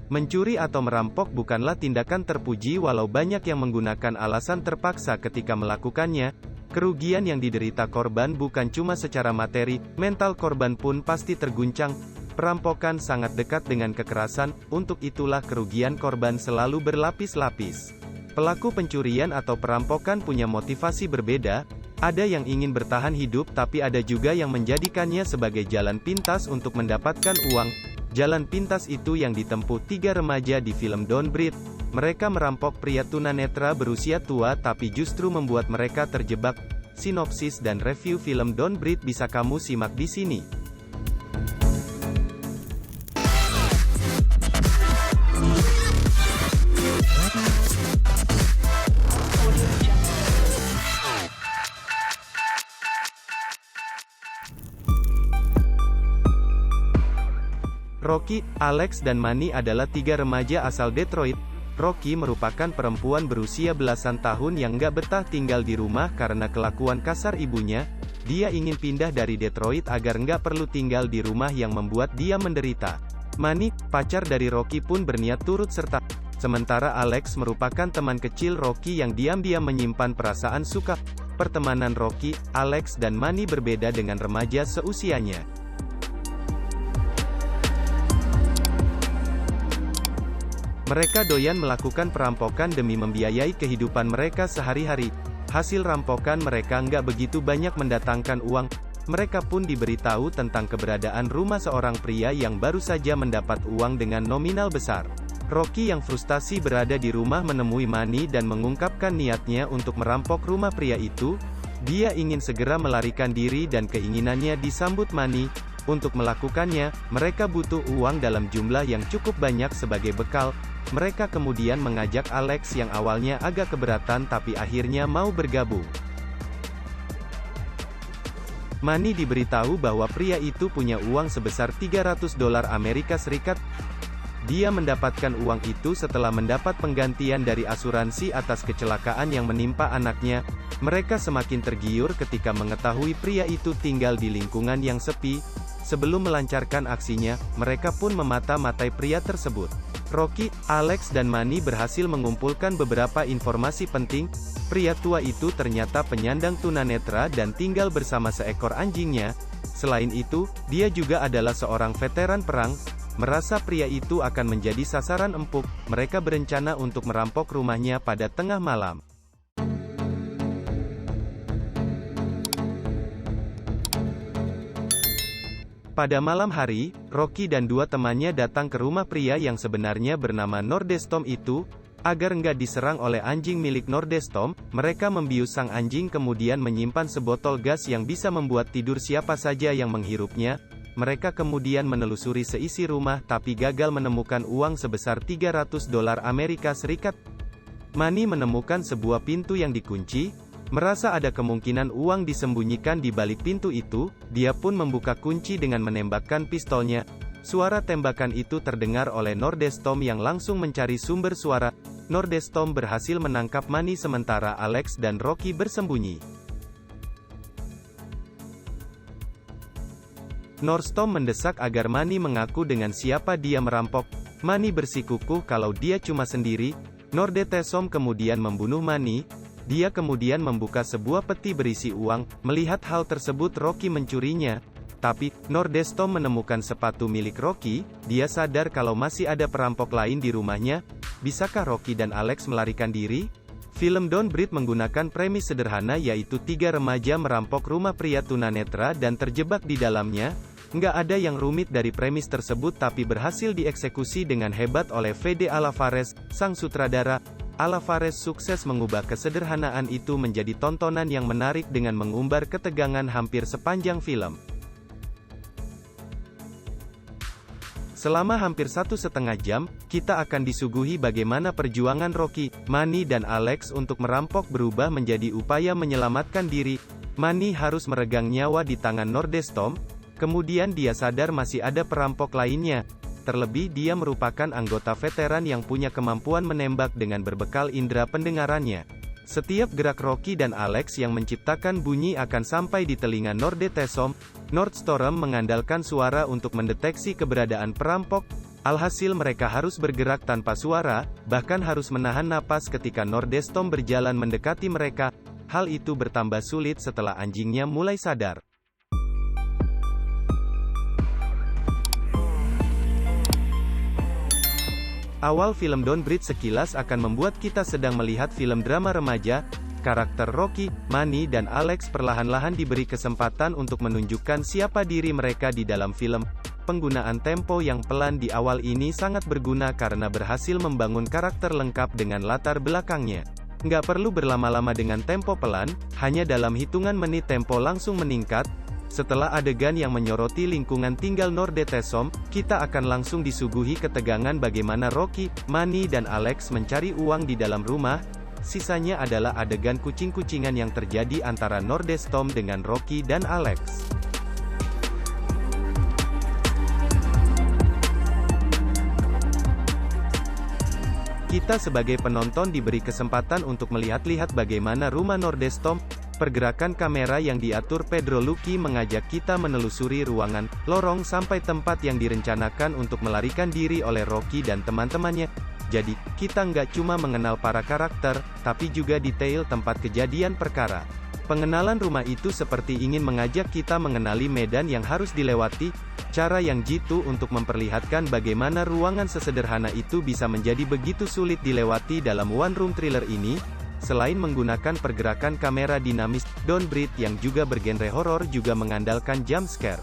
Mencuri atau merampok bukanlah tindakan terpuji walau banyak yang menggunakan alasan terpaksa ketika melakukannya. Kerugian yang diderita korban bukan cuma secara materi, mental korban pun pasti terguncang. Perampokan sangat dekat dengan kekerasan, untuk itulah kerugian korban selalu berlapis-lapis. Pelaku pencurian atau perampokan punya motivasi berbeda. Ada yang ingin bertahan hidup tapi ada juga yang menjadikannya sebagai jalan pintas untuk mendapatkan uang. Jalan pintas itu yang ditempuh 3 remaja di film Don't Breathe. Mereka merampok pria tunanetra berusia tua tapi justru membuat mereka terjebak. Sinopsis dan review film Don't Breathe bisa kamu simak di sini. Rocky, Alex dan Manny adalah 3 remaja asal Detroit. Rocky merupakan perempuan berusia belasan tahun yang nggak betah tinggal di rumah karena kelakuan kasar ibunya. Dia ingin pindah dari Detroit agar nggak perlu tinggal di rumah yang membuat dia menderita. Manny, pacar dari Rocky pun berniat turut serta. Sementara Alex merupakan teman kecil Rocky yang diam-diam menyimpan perasaan suka. Pertemanan Rocky, Alex dan Manny berbeda dengan remaja seusianya. Mereka doyan melakukan perampokan demi membiayai kehidupan mereka sehari-hari. Hasil rampokan mereka nggak begitu banyak mendatangkan uang. Mereka pun diberitahu tentang keberadaan rumah seorang pria yang baru saja mendapat uang dengan nominal besar. Rocky yang frustasi berada di rumah menemui Manny dan mengungkapkan niatnya untuk merampok rumah pria itu. Dia ingin segera melarikan diri dan keinginannya disambut Manny. Untuk melakukannya, mereka butuh uang dalam jumlah yang cukup banyak sebagai bekal. Mereka kemudian mengajak Alex yang awalnya agak keberatan tapi akhirnya mau bergabung. Manny diberitahu bahwa pria itu punya uang sebesar $300 Amerika Serikat. Dia mendapatkan uang itu setelah mendapat penggantian dari asuransi atas kecelakaan yang menimpa anaknya. Mereka semakin tergiur ketika mengetahui pria itu tinggal di lingkungan yang sepi. Sebelum melancarkan aksinya, mereka pun memata-matai pria tersebut. Rocky, Alex dan Manny berhasil mengumpulkan beberapa informasi penting. Pria tua itu ternyata penyandang tunanetra dan tinggal bersama seekor anjingnya. Selain itu, dia juga adalah seorang veteran perang. Merasa pria itu akan menjadi sasaran empuk, mereka berencana untuk merampok rumahnya pada tengah malam. Pada malam hari, Rocky dan 2 temannya datang ke rumah pria yang sebenarnya bernama Nordestrom itu. Agar nggak diserang oleh anjing milik Nordestrom, mereka membius sang anjing kemudian menyimpan sebotol gas yang bisa membuat tidur siapa saja yang menghirupnya. Mereka kemudian menelusuri seisi rumah tapi gagal menemukan uang sebesar $300 Amerika Serikat. Manny menemukan sebuah pintu yang dikunci. Merasa ada kemungkinan uang disembunyikan di balik pintu itu, dia pun membuka kunci dengan menembakkan pistolnya. Suara tembakan itu terdengar oleh Nordestrom yang langsung mencari sumber suara. Nordestrom berhasil menangkap Manny sementara Alex dan Rocky bersembunyi. Nordestrom mendesak agar Manny mengaku dengan siapa dia merampok. Manny bersikukuh kalau dia cuma sendiri. Nordestrom kemudian membunuh Manny. Dia kemudian membuka sebuah peti berisi uang. Melihat hal tersebut Rocky mencurinya. Tapi, Nordestrom menemukan sepatu milik Rocky. Dia sadar kalau masih ada perampok lain di rumahnya. Bisakah Rocky dan Alex melarikan diri? Film Don't Breathe menggunakan premis sederhana yaitu 3 remaja merampok rumah pria tunanetra dan terjebak di dalamnya. Nggak ada yang rumit dari premis tersebut tapi berhasil dieksekusi dengan hebat oleh Fede Alvarez, sang sutradara. Alvarez sukses mengubah kesederhanaan itu menjadi tontonan yang menarik dengan mengumbar ketegangan hampir sepanjang film. Selama hampir 1,5 jam, kita akan disuguhi bagaimana perjuangan Rocky, Manny dan Alex untuk merampok berubah menjadi upaya menyelamatkan diri. Manny harus meregang nyawa di tangan Nordestrom, kemudian dia sadar masih ada perampok lainnya. Terlebih dia merupakan anggota veteran yang punya kemampuan menembak dengan berbekal indera pendengarannya. Setiap gerak Rocky dan Alex yang menciptakan bunyi akan sampai di telinga Nordestrom. Nordestrom mengandalkan suara untuk mendeteksi keberadaan perampok. Alhasil mereka harus bergerak tanpa suara, bahkan harus menahan napas ketika Nordenstorm berjalan mendekati mereka. Hal itu bertambah sulit setelah anjingnya mulai sadar. Awal film Don't Breathe sekilas akan membuat kita sedang melihat film drama remaja. Karakter Rocky, Manny dan Alex perlahan-lahan diberi kesempatan untuk menunjukkan siapa diri mereka di dalam film. Penggunaan tempo yang pelan di awal ini sangat berguna karena berhasil membangun karakter lengkap dengan latar belakangnya. Nggak perlu berlama-lama dengan tempo pelan, hanya dalam hitungan menit tempo langsung meningkat. Setelah adegan yang menyoroti lingkungan tinggal Nordenstorm, kita akan langsung disuguhi ketegangan bagaimana Rocky, Manny dan Alex mencari uang di dalam rumah. Sisanya adalah adegan kucing-kucingan yang terjadi antara Nordenstorm dengan Rocky dan Alex. Kita sebagai penonton diberi kesempatan untuk melihat-lihat bagaimana rumah Nordenstorm. Pergerakan kamera yang diatur Pedro Lucky mengajak kita menelusuri ruangan, lorong sampai tempat yang direncanakan untuk melarikan diri oleh Rocky dan teman-temannya. Jadi, kita nggak cuma mengenal para karakter, tapi juga detail tempat kejadian perkara. Pengenalan rumah itu seperti ingin mengajak kita mengenali medan yang harus dilewati. Cara yang jitu untuk memperlihatkan bagaimana ruangan sesederhana itu bisa menjadi begitu sulit dilewati dalam one room thriller ini. Selain menggunakan pergerakan kamera dinamis, Don't Breathe yang juga bergenre horor juga mengandalkan jump scare.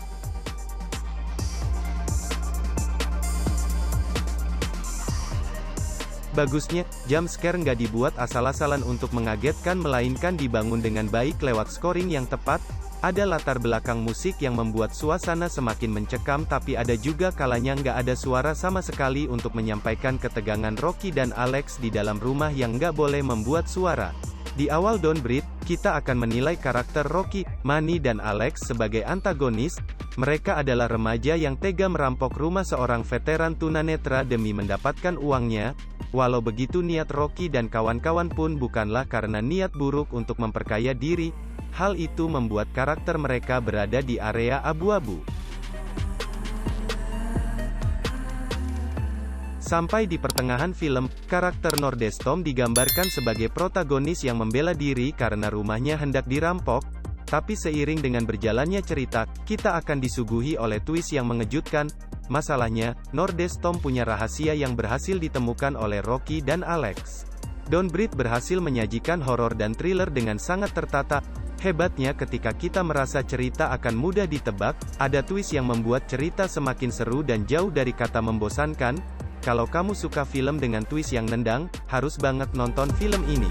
Bagusnya, jump scare nggak dibuat asal-asalan untuk mengagetkan melainkan dibangun dengan baik lewat scoring yang tepat. Ada latar belakang musik yang membuat suasana semakin mencekam tapi ada juga kalanya nggak ada suara sama sekali untuk menyampaikan ketegangan Rocky dan Alex di dalam rumah yang nggak boleh membuat suara. Di awal Don't Breathe, kita akan menilai karakter Rocky, Manny dan Alex sebagai antagonis. Mereka adalah remaja yang tega merampok rumah seorang veteran tunanetra demi mendapatkan uangnya. Walau begitu niat Rocky dan kawan-kawan pun bukanlah karena niat buruk untuk memperkaya diri. Hal itu membuat karakter mereka berada di area abu-abu. Sampai di pertengahan film, karakter Nordenstorm digambarkan sebagai protagonis yang membela diri karena rumahnya hendak dirampok. Tapi seiring dengan berjalannya cerita, kita akan disuguhi oleh twist yang mengejutkan. Masalahnya, Nordenstorm punya rahasia yang berhasil ditemukan oleh Rocky dan Alex. Don't Breathe berhasil menyajikan horor dan thriller dengan sangat tertata. Hebatnya ketika kita merasa cerita akan mudah ditebak, ada twist yang membuat cerita semakin seru dan jauh dari kata membosankan. Kalau kamu suka film dengan twist yang nendang, harus banget nonton film ini.